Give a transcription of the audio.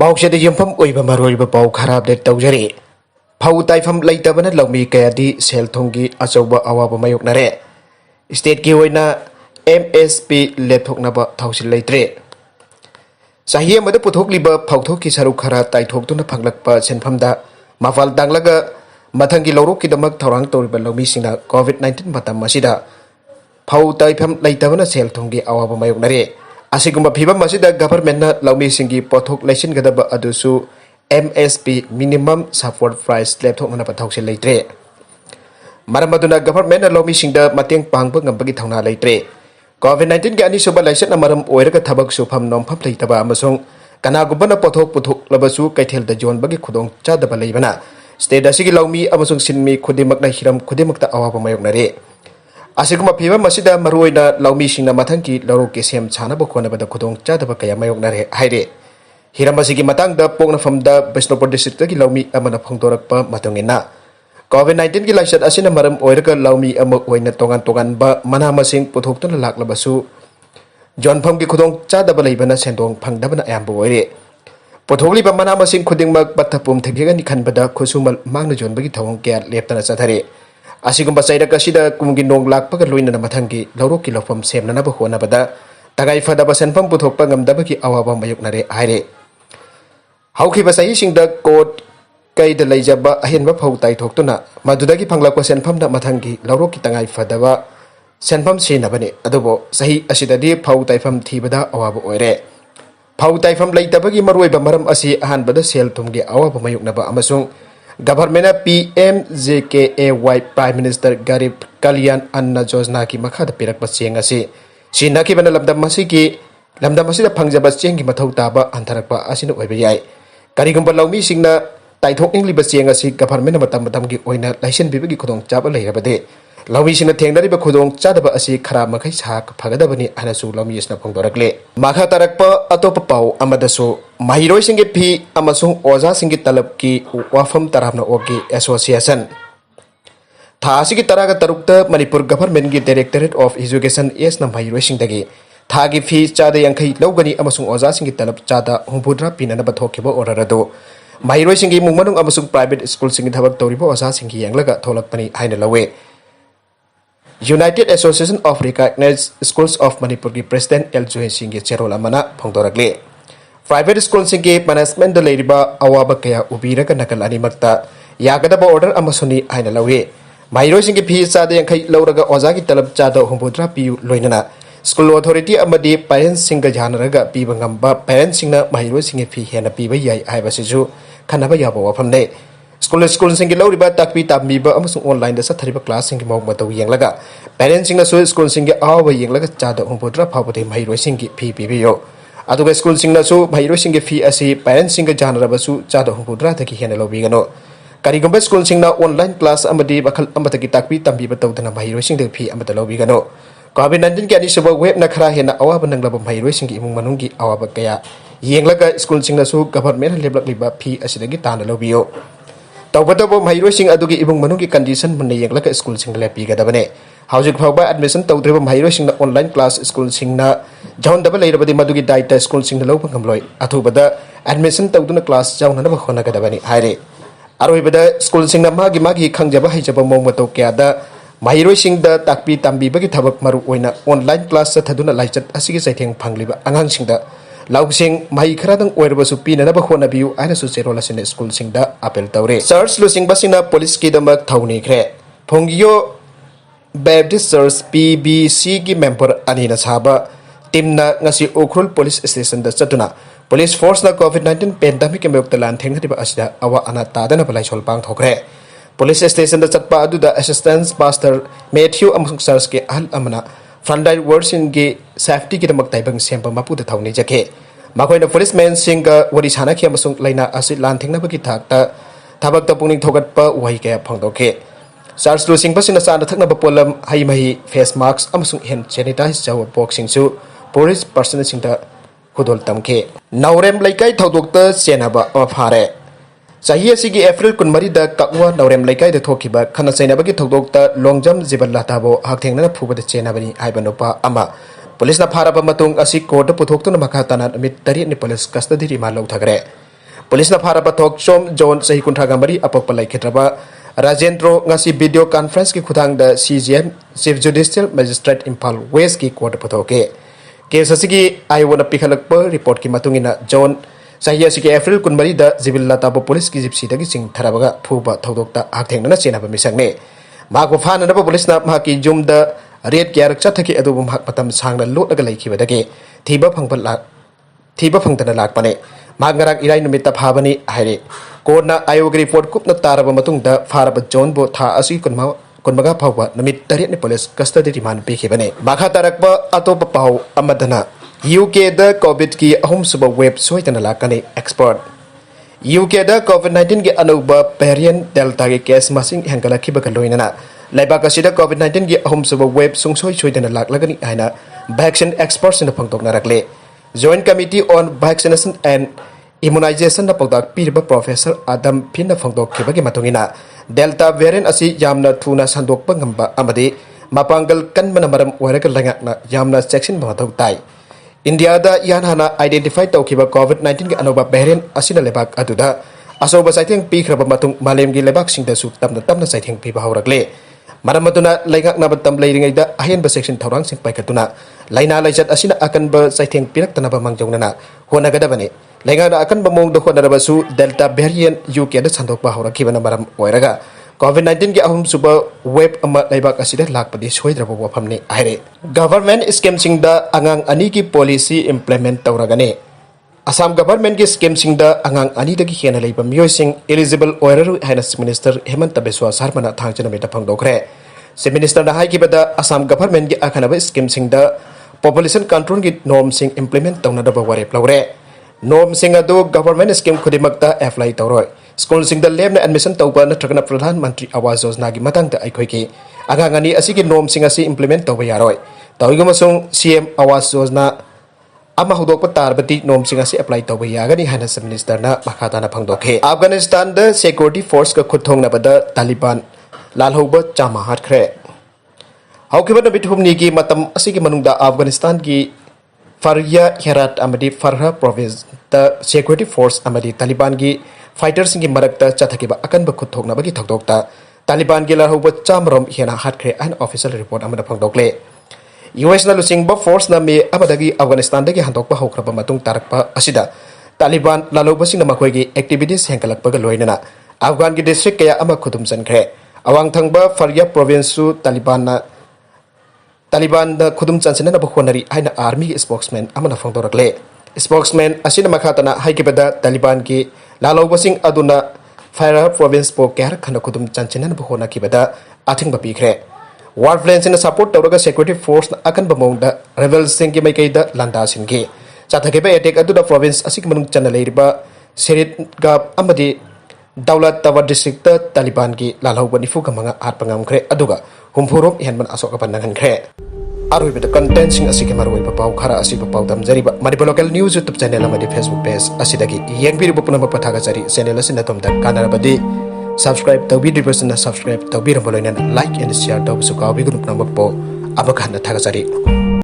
Paushada Yumpam Uiba Maruiba Pau Karab de Taujari. Pau taifam Leitabana Loumi kayadi sel-thumgi achouba awaba mayoknare. State ki hoina MSP sel-thumnaba thausil leitre. Sahi amada puthokliba phauthokki saruk khara taithokduna phanglakpa senphamda mafal tanglaga mathangi lawrok kidamak thorang toriba Loumi-singna Govt-19 matam asida Pau taifam Leitabana sel-thumgi awaba mayoknare. Asigumba Fivm asida government Loumi-singgi pothok laisin gadaba adusu MSP minimum support price sel-thumnaba thausil leitre. Maramaduna government Loumi-singda mateng pangba ngambagi thauna leitre. Govt-19 ki ani suba laisan amaram oiraga thabak sufam nompham leitaba amasung kanagubana pothok puthok labasu kaithel da jon bagi khudong chadaba leibana state asigi Loumi amasung sinmi khudimakna hiram khudimakta awaba mayoknare. Asiguma Fivm asida maruoina Loumi-singna mathangki lawrokki sem chanaba khonabada khudong chadaba kaya mayoknare haire. Hiram asigi matangda poknafamda Bishnupur district ki Loumi amana phongdorakpa matungina Govt-19 ki laisat asina maram oiraga Loumi ama oina tongan ba mana masing puthoktuna laklabasu jonpham ki khudong chadaba leibana sendong phangdabana ayamba oire. Puthokliba mana masing khudingmak bathapum thegegani khanbada khusumal mangna jonbagi thawong kya leptana chathare. Asigumba sairaka sida kumgi nong lakpaga loina mathangi lawrokki lawfam semnanaba honabada tagai fadaba senpham puthokpa ngamdabagi awaba mayoknare haire. Haukiba sahisingda court kayada leijaba ahenba phau taithoktuna madudagi phanglakpa senphamda mathangi lawrokki tangai fadaba senpham sinabani adubo sahi asidadi phau taifam thibada awaba oire. Phau taifam leitabagi maruiba maram asi ahanbada sel-thumgi awaba mayoknaba amasung government PMJKAY Prime Minister Garib Kalyan Anna Yojana ki makhada pirakpa cheng asi sinaki bana lamdam masida phangjaba chenggi mathau taba antharakpa asina oiba yai. Karigumba Loumi-singna taithokningliba cheng asi government matamgi oina laisin bibagi khudong chaba leirabade Loumi-singna thengnariba khudong chadaba asi khara makhai sak phagadabani anasu Loumi-singna phongdorakle. Makha tarakpa atopa pau amadasu mahiroi singge phi amasung oja singge talab ki wafam taramna ogi association thasi ki taraga tarukta Manipur government ki Directorate of Education na mahiroi singdagi thagi phi chada yankhai lawgani amasung oja singge talab chada humbudra pinana bathokiba orarado mahiroi singge mungmanung amasung private school singge thabak toriba oja singge yanglaga tholakpani haina lawe. United Association of Recognized Schools of Manipur ki President L.J. Singh Cherol amana phongdorakle. Private school singge management da leiriba awaba kaya ubiraga nakal animakta yagadaba order amasuni haina lawe. Mahiroi singge phi chada yankhai lawraga oja ki talab chada humbudra piu loinana school authority amadi parents singga janaraga piba ngamba parents singna mahiroi singge phi hena piba yai haibasisu khanaba yaba wafamne. School singge lawriba takpi tambiba amasung online da sathariba class singge mawg matau yenglaga parents singna su school singge awaba yenglaga chada humbudra phawbade mahiroi singge phi pibiyo. Aduga school singna su mahiroi singge phi asi parents singga janarabasu chada humbudra thaki hena lawbigano. Karigumba school singna online class amadi bakhal amatagi takpi tambiba tawdana mahiroi singde phi amata lawbigano. Govt-19 ki ani suba web na khara hena awaba nanglaba mahiroi singge imung manunggi awaba kaya yenglaga school singna su government leblakliba phi asidagi tana lawbiyo. Tawbadabo mahiroi sing adugi ibung manunggi condition munna yenglaga school sing lepigadabane. Haujuk phawba admission tawdriba mahiroi singna online class school singna jaundaba leirabadi madugi daita school singna lawba ngamloi athubada admission tawduna class jaunanaba honagadabani haire. Aroibada school singna magi khangjaba haijaba mawmato kyada mahiroi singda takpi tambibagi thabak maru oina online class thaduna laichat asigi saitheng phangliba angang singda lausing mahi kharadang oirabasu pinanaba honabiu ainasu cherol asine school singda apel tawre. Church Luchingbasingn Police kidamak thounikhre phongyo Baptist Church PBC ki member anina saba timna ngasi Ukhrul Police Station da chatuna police force na Covid-19 pandemic mayokta lan thengriba asida awa ana tadana balai sol pang thokre. Police station da chatpa aduda assistant pastor Matthew amasung church ke ahal amana frontline words in ge safety ki damak taibang sempa mapu da thauni jake makoina policeman singa wari sana ki amasung laina asid lan thengnabagi thakta thabak ta pungning thogatpa wai ke phangdokhe. Church Luchingbasingn sana thaknaba polam haimahi face mask amasung hand sanitize jaw boxing su police personnel singda khudol tamke. Naurem laikai thodokta chenaba afare sahi asigi April 13 da kakwa naurem laikai da thokiba khana chainabagi thodokta longjam jibal latabo hakthengna phubada chenabani aibanopa ama police na pharaba matung asi court puthoktu na makha tana mit tari ni police custody ri ma lawthagre. Police फारब थोकचोम जोन सही कुंथ्रागा मरी अपक लेखिद्रबा राजेंद्रो ngasi video conference की खुदांग CJM Chief Judicial Magistrate Imphal West की court पुथोके case असगी आयोगना पिखलकप report की मतुंगिना zone सही असगी April कुनमरी the जिबिल लाताबो police की जिप्सी दगी चिंगथरागा फुबा थौदोक्ता आगथेंगना चेनाबा मिसंगने मागो फाननबा पुलिसना माकी जुम द रेड क्यारक चथकी अदुबु माक मतम सांगना लोटगा लेखिबदगे थीबा फंगदना लाकपने मागराक इराई नुमिता फाबनी हाइरे कोर्टना आयोग रिपोर्ट कुपना तारबा मतुंगदा फारब जोन बो था असि कुनमगा फावबा नुमित तरेट ने पुलिस कस्टडी रिमांड पिखिबने माखा तारकबा अतोप पाव अमदना यूके द कोविड की अहुम सुब वेब सोइदना लाकने एक्सपर्ट यूके द कोविड-19 की अनुबा वेरिएंट डेल्टा के केस मसिंग हेंगलखिबगा लोइनना Leibak asida COVID-19 की अहुम सुब वेब सुंगसोई सोइदना लाकलगनी आइना वैक्सीन एक्सपर्ट्स ने फंगदोक्नारकले Joint Committee on Vaccination and Immunization na pagdak pirba Professor Adam Pina Fongdokkhre matungina Delta variant asi yamna thuna sandokpa ngamba amadi mapangal kanbana maram oiraga langakna yamna section mathau tai India da yanhana identify tawkhiba COVID-19 ki anoba variant asina Leibak aduda achouba saitheng pikraba matung malemgi Leibak singda su tamna saitheng piba haurakle maram aduna laingakna batam leiringai da ahenba section thorang sing paikatuna laina laijat asina akanba saitheng pirak tanaba mangjongnana honagadabane laingana akanba mong do honarabasu delta variant UK da sandokba horakibana maram oiraga COVID-19 की अहम सुबह web अमा Leibak asida lakpadi soidraba wafamne aire government scheme singda angang ani की policy implement tawragane Assam government की scheme singda angang ani dagi hena leiba miyosing eligible oiraru haina minister Hemanta Biswa Sarmana thangchana meta Fongdokkhre se minister na haikibada Assam government की akhanaba scheme singda population control की norm sing implement tawnadaba warep lawre norm sing adu government scheme khudimakta apply tawroi School sing the lab na admission tawba natragana Pradhan Mantri Awas Yojana gi matangda aikhoi ki agangani asigi norm sing asi implement tawba yaroi tawigamasung CM Awas Yojana ama hudokpa tarbati norm sing asi apply tawba yagani hana minister na makhatana Fongdokhe Afghanistan the security force ka khut-Thoknabada Taliban lalhoba chama Hatkhre haukiba na bithumni gi matam asigi manungda Afghanistan gi Farya Herat amadi Farha province the security force amadi Taliban gi fighters की मरकता चथकिबा अकनबा khut-Thoknabagi थकदोक्ता Taliban के लाहोबा चामरम हेना Hatkhre an official report amada Fongdokle US na Luchingbasingn force na me amadagi Afghanistan dagi handokpa hokraba matung tarakpa asida Taliban lalobasing na makhoi activities henkalakpa loinana Afghan ki district kaya ama khutum chankhre awang thangba Faryab province su Taliban na khutum chansena na bokhonari aina army spokesman amana Fongdorakle spokesman asina makhatana haikibada Taliban ki lalobasing aduna Faryab province po kher khana khutum chanchena bokhona kibada athing bapikre war planes in support tawraga security force na akan bamongda rebels sing ki maikai da landa singi chathakeba attack aduna province asik manung chana leiriba serit gab amadi Daulat Tawar district ta Taliban ki lalhoba nifu gamanga arpangamkhre aduga humfurom henman asoka panangankre Arui the content sing asiki marwai papau khara asiki papau damjariba Manipur local news YouTube channel amadi Facebook page asidagi yengbiri bupuna mapathaga jari channel asina tomda kanarabadi subscribe tawbi person na subscribe tawbi rambolainan like and share tawbu su kawbi group number po abakhan thaga jari